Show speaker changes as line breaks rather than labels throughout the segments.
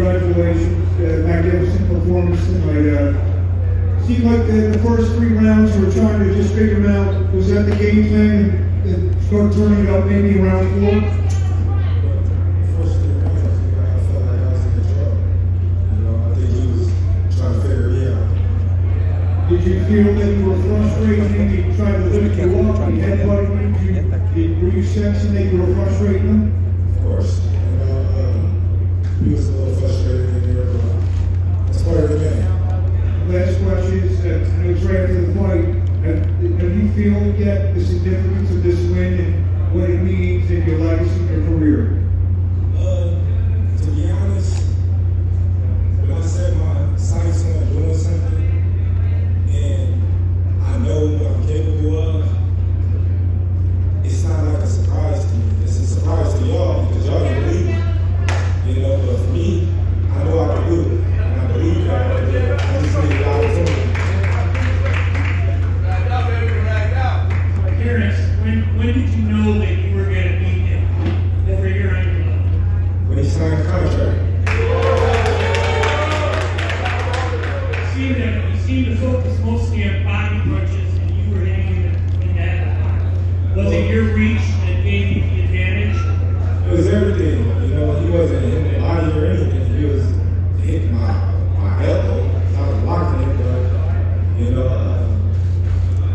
congratulations. Magnificent performance tonight. Seemed like the first 3 rounds you were trying to just figure them out. Was that the game plan? Start turning it up maybe around 4?
First 3 rounds, I felt like I was in control. I think he was trying to figure me out.
Did you feel that you were frustrated? He tried to lift you up, he headbutted you. Were you sensing that you were frustrating him?
Of course. He was a little frustrated in there, but that's part of the game.
Last question is, it's right after the fight. Have you feel yet the significance of this win and what it means in your legacy and your career?
To be honest, when I set my sights on doing something, and I know what I'm capable of, it's not like a surprise to me. It's a surprise to y'all because y'all didn't believe it. But for me, I know I can do it. And I believe that I can do it. I just need the opportunity.
Terence, when did you know that you were going to beat him over your ankle?
When he signed the contract.
You seemed to focus mostly on body punches, and you were hitting in that. Was it your reach that gave you the advantage?
It was everything. He wasn't hitting the body or anything. He was hitting my elbow. I was blocking him, but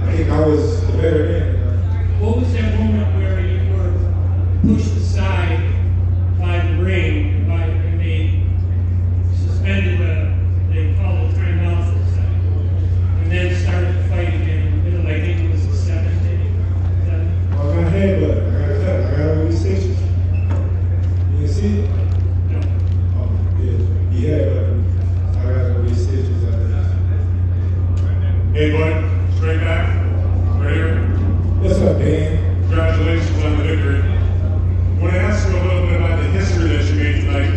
I think I was the better man.
What was that moment where you were pushed aside by the ring, and they suspended they called a timeout for a second, and then started the fight again in the middle? I think it was the 7th inning.
I got headbutt. I got cut. I got all these stitches. You can see it?
No.
Oh, yeah. He headbutted. I got all these stitches out there.
Hey, bud. Straight back. Right here.
What's up, Dan?
Congratulations on the victory. I want to ask you a little bit about the history that you made tonight.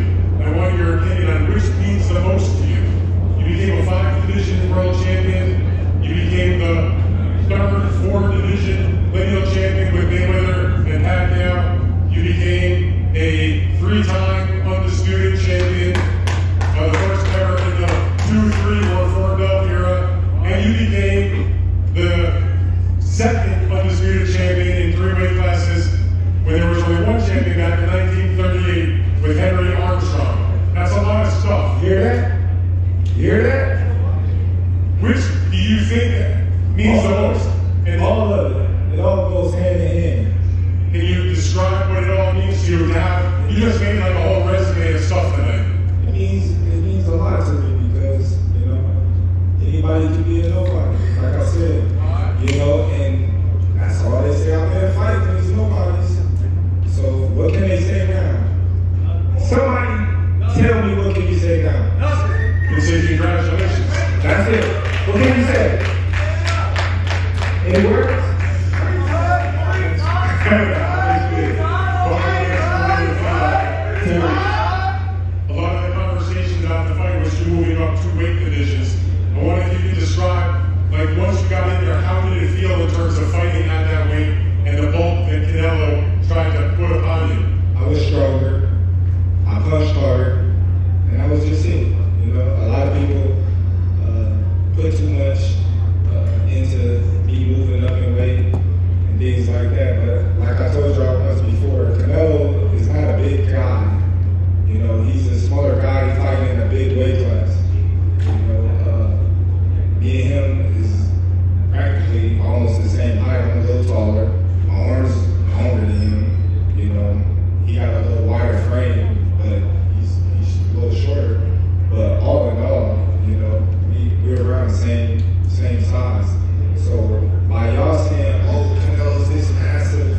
I want your opinion on which means the most to you. You became a 5-division world champion. You became the 4-division lineal champion with Mayweather and Pacquiao. You became a 3-time undisputed champion, the first ever in the 2, 3, or 4-belt era. And you became the 2nd undisputed champion in 3 weight classes when there was only 1 champion back in 1938 with Henry Armstrong. That's a lot of stuff.
You hear that? You hear that?
Which do you think means the most? And
all of it. It all goes hand in hand.
Can you describe what it all means to you to have? You just made like a whole resume of stuff tonight.
It means a lot to me because, anybody can be a nobody. Like I said, and that's all they say out there fighting is nobodies. So what can they say now? Somebody tell me what can you say now?
You say congratulations.
That's it. What can you say? Any words?
A lot of the conversation about the fight was you moving up 2 weight divisions. I wanted you to describe, once you got in there, how did it feel in terms of fighting at that weight and the bulk that Canelo tried to put upon you?
I was stronger. I punched harder, and I was just it. A lot of people put too much into me moving up in weight and things like that. But like I told y'all once before, Canelo is not a big guy. He's a smaller guy fighting in a big weight class. Me and him is practically almost the same height. I'm a little taller. My arms are longer than him. He got a little wider frame, but he's a little shorter. But all in all, we're around the same size. So by y'all saying, "Oh, Canelo's this massive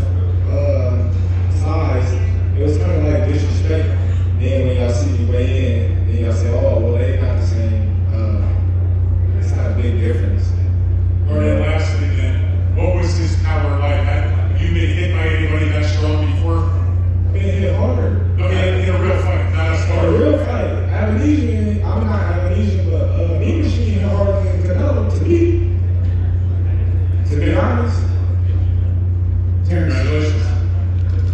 size," it was kind of like disrespect. Then when y'all see me weigh in, then y'all say, "Oh, well, they not the same." It's not a big difference.
Or then lastly, then, what was his power like? Have you been hit by anybody that strong before?
Been hit harder.
Okay, in a real fight, not a spar.
A real fight. Avenesian, I'm not Avenesian, but he was shooting harder than Canelo to me. To be honest.
Terence.
Congratulations.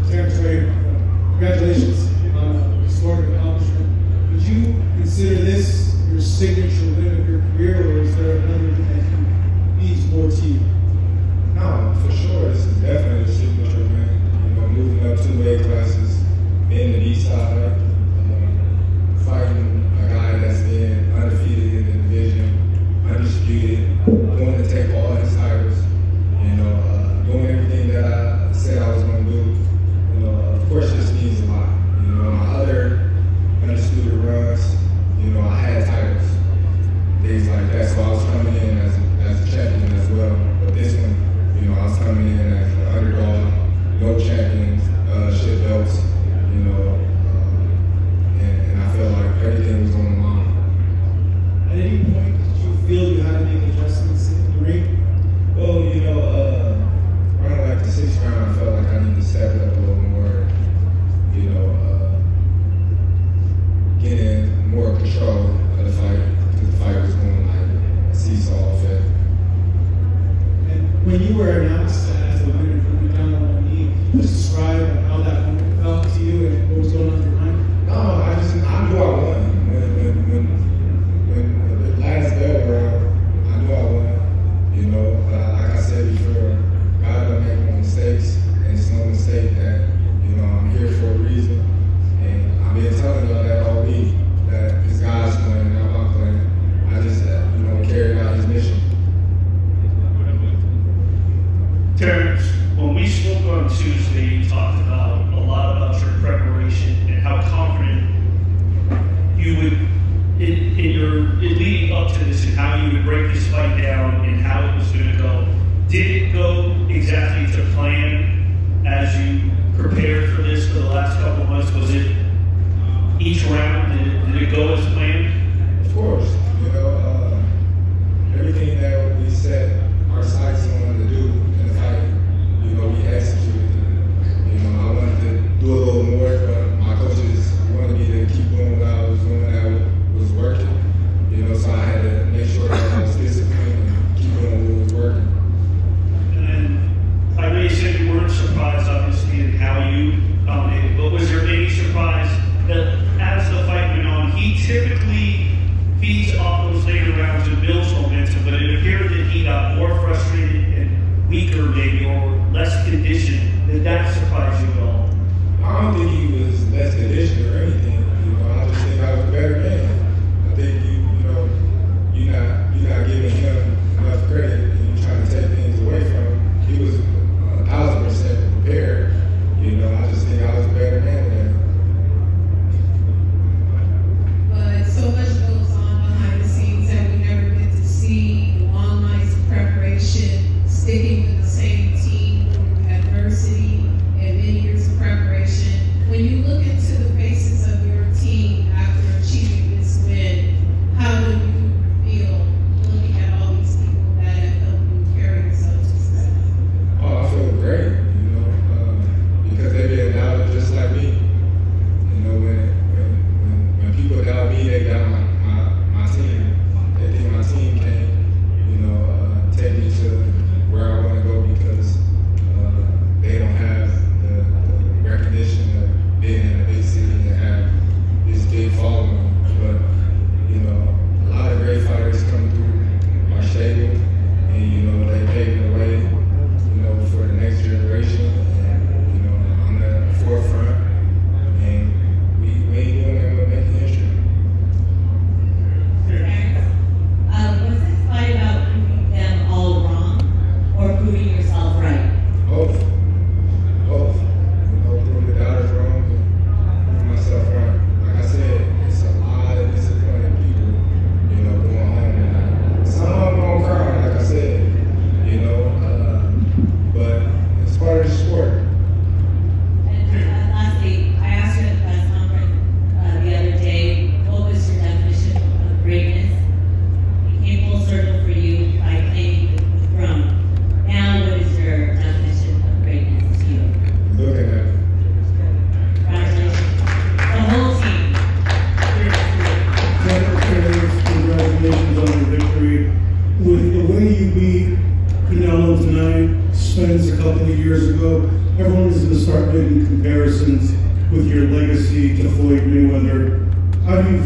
Terence, congratulations on the historic accomplishment. Did you consider this your signature win of your career, or is there another thing that means more to you?
No, for sure, this is definitely a signature win. You know, moving up 2 weight classes, being the B-side, fighting a guy that's been undefeated in the division, undisputed, going to take all his titles, you know, doing everything that I said I was going to do. You know, of course, this means a lot. You know, my other undisputed runs, you know, I had titles, things like that. So I was coming in as a champion as well. But this one, you know, I was coming in as an underdog, no championship belts, you know, and I felt like everything was on the line.
At any point, did you feel you had to make adjustments in the ring?
Well, you know, around like the 6th round, I felt like I needed to step it up a little more, you know, getting more control of the fight, because the fight was going like a seesaw effect.
And when you were announced as the winner, you went down on one knee. Just describe how that moment felt to you and what was going on in your mind.
No, I knew I won. When the last bell rang, I knew I won. You know, like I said before, God don't make no mistakes, and it's no mistake that, you know, I'm here for a reason. And I've been telling y'all that all week, that it's God's plan, not my plan. I just, you know, carried out his mission.
Terence, when we spoke on Tuesday, you talked about a lot about your preparation and how confident you would, in leading up to this, and how you would break this fight down and how it was going to go. Did it go exactly to plan as you prepared for this for the last couple of months? Was it each round? Did it go as planned?
Of course, you know, everything that we set our sights on to do in the fight, you know, we executed. You know, I wanted to do a little more, but my coaches wanted me to keep doing what I was doing that was working. You know, so I had to make sure that I was disciplined and keep doing what was working.
And then I know you said you weren't surprised, obviously, in how you dominated, but was there any surprise that as the fight went on, he typically feeds off those later rounds and builds momentum, but it appeared that he got more frustrated and weaker maybe, or less conditioned? Did that surprise you at all?
I don't think he was less conditioned or anything. You know, I just think I was a better man. I think you're not giving him enough credit, and you're trying to take things away from him. He was 1,000% prepared. You know, I just think I was a better man than him.
But so much goes on behind the scenes that we never get to see. Long nights of preparation, sticking with the same team through adversity, and many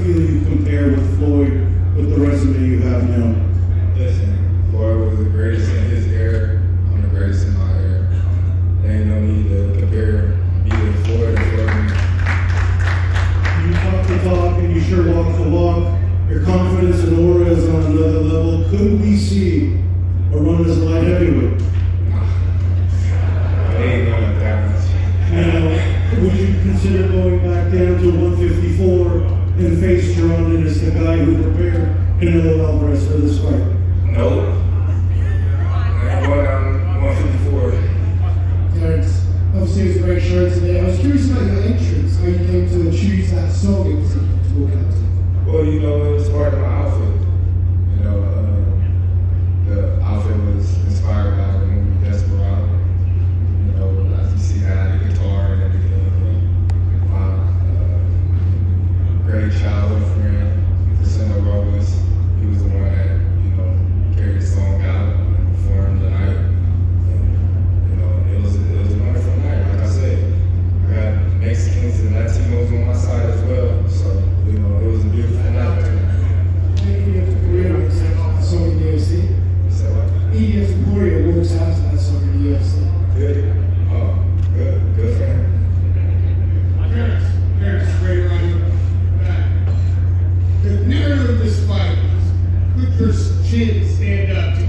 feel you compare with Floyd with the resume you have now?
Listen, Floyd was the greatest in his era. I'm the greatest in my era. There ain't no need to compare me with Floyd or Floyd.
You talk the talk and you sure walk the walk. Your confidence and aura is on another level. Could we see a run as light heavyweight?
I ain't going that much.
Now, would you consider going back down to 154 and face Geron as the guy who prepared Canelo Alvarez for this fight?
Nope. I'm going down 154.
Terence, obviously it was a great show today. I was curious about your entrance, how you came to choose that song in particular to walk out to.
Well, you know, it was part of my outfit. You know, the outfit was inspired by the movie Desperado. You know, as you see, I had a guitar and everything. My great childhood friend, Priscilla Robles, he was the one that, you know, carried the song out and performed the night. And, you know, it was a wonderful night, like I said. I got Mexicans and Latinos on my side as well. So, you know, it was a beautiful night.
That song in the UFC.
So,
EDF Emporia walks out to that song in the UFC.
good. Oh, good for him.
Terence, great run back. The narrative of this fight is, could your chin stand up to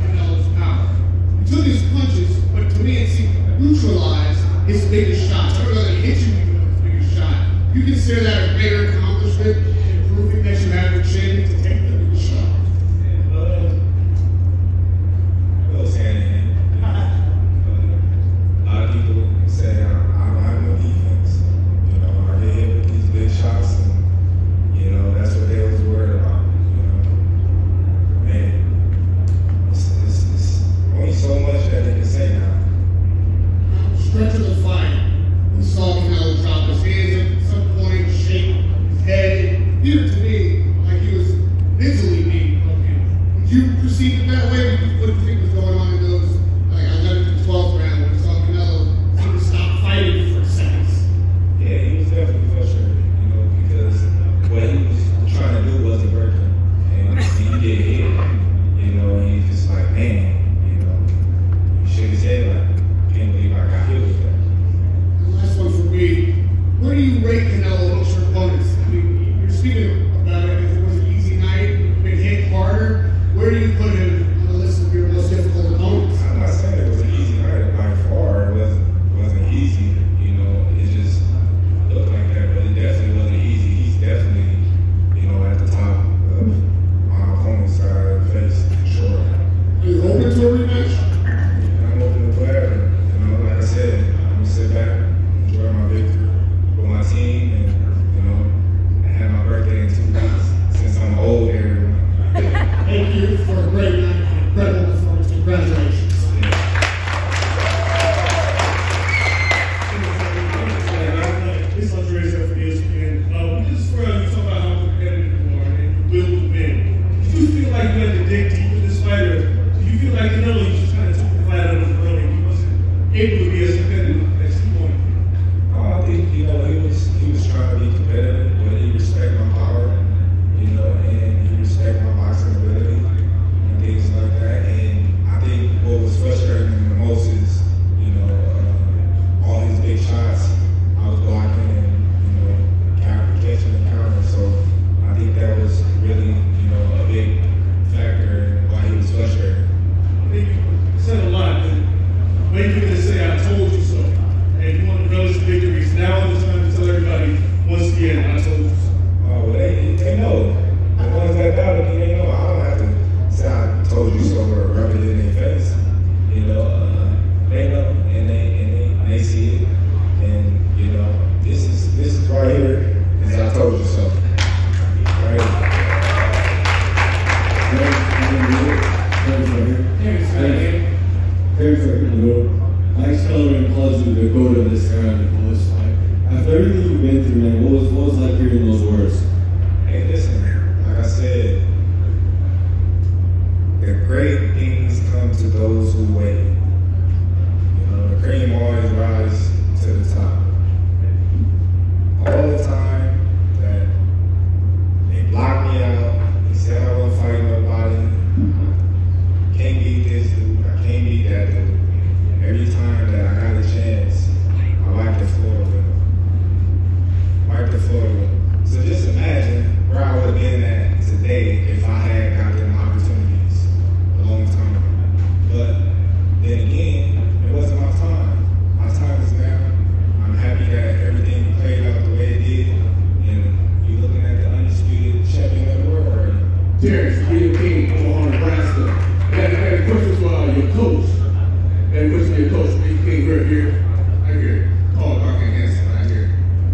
Terence, being king of Omaha, Nebraska. I had a question for your coach. I had a question for your coach, being king right here. Tall, dark, and handsome right here.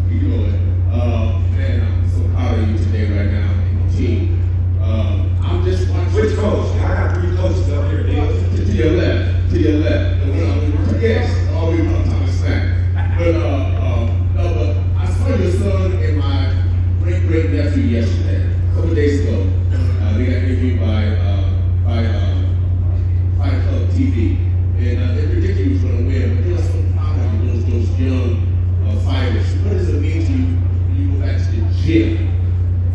You know it. Man, I'm so proud of you today right now in the team. I'm just watching.
Which coach? I got 3 coaches up here, dude.
To your left. Yes, all we want to snack. But I saw your son and my great nephew yesterday, a couple days ago. They got interviewed by Fight Club TV, and they predicted he was going to win. But they're so proud of you, those young fighters. What does it mean to you when you go back to the gym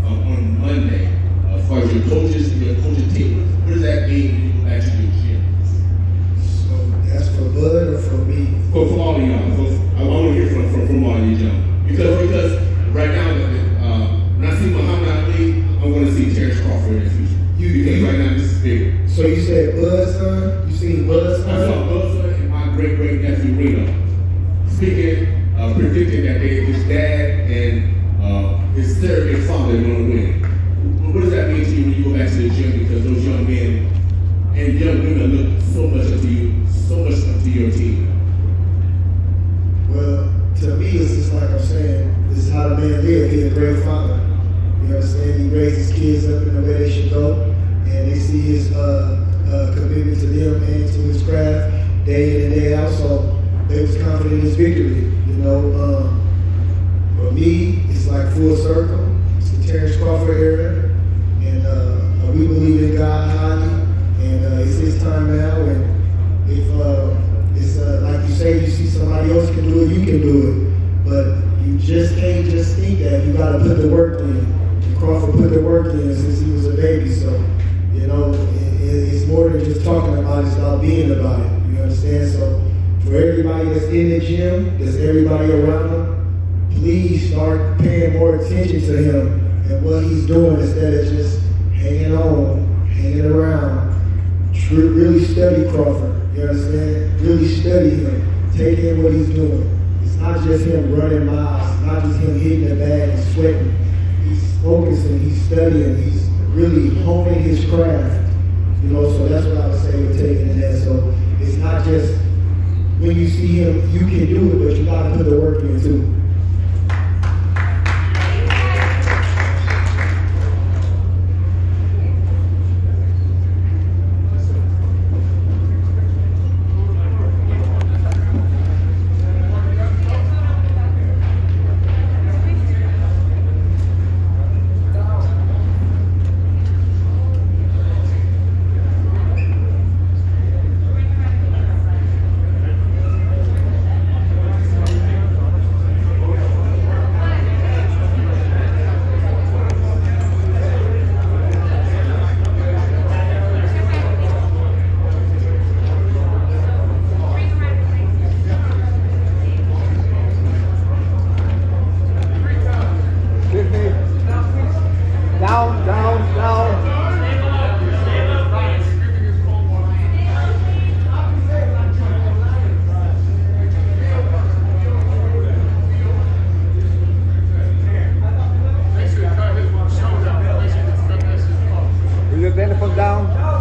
on Monday? As far as your coaches and your coaching team, what does that mean when you go back to your gym?
So that's for Bud or for me?
For all of y'all. I want to hear from all of you, John. Because right now, when I see Muhammad Ali, I want to see Terence Crawford in the future. Because right now, this is big.
So you said Bud's son? You seen Bud's son?
I saw Bud's son and my great nephew Reno speaking, predicting that his dad and his surrogate father are going to win. What does that mean to you when you go back to the gym? Because those young men and young women look so much up to you, so much up to your team.
Well, to me, it's just like I'm saying, this is how the man lives. He's a great father. You understand? He raised his kids up in the way they should go, and they see his commitment to them and to his craft day in and day out. So they was confident in his victory. You know, for me, it's like full circle. It's the Terence Crawford era, and we believe in God highly, and it's his time now. And if it's like you say, you see somebody else can do it, you can do it, but you just can't just think that. You got to put the work in. And Crawford put the work in since he was a baby, so you know it's more than just talking about it. It's about being about it. You understand? So for everybody that's in the gym, that's everybody around him, please start paying more attention to him and what he's doing instead of just hanging on, hanging around. Really study Crawford. You understand? Really study him. Take in what he's doing. It's not just him running miles. It's not just him hitting the bag and sweating. He's focusing. He's studying. He's really honing his craft. You know, so that's what I would say with taking in that. So it's not just when you see him, you can do it, but you got to put the work in too.
Benefit down.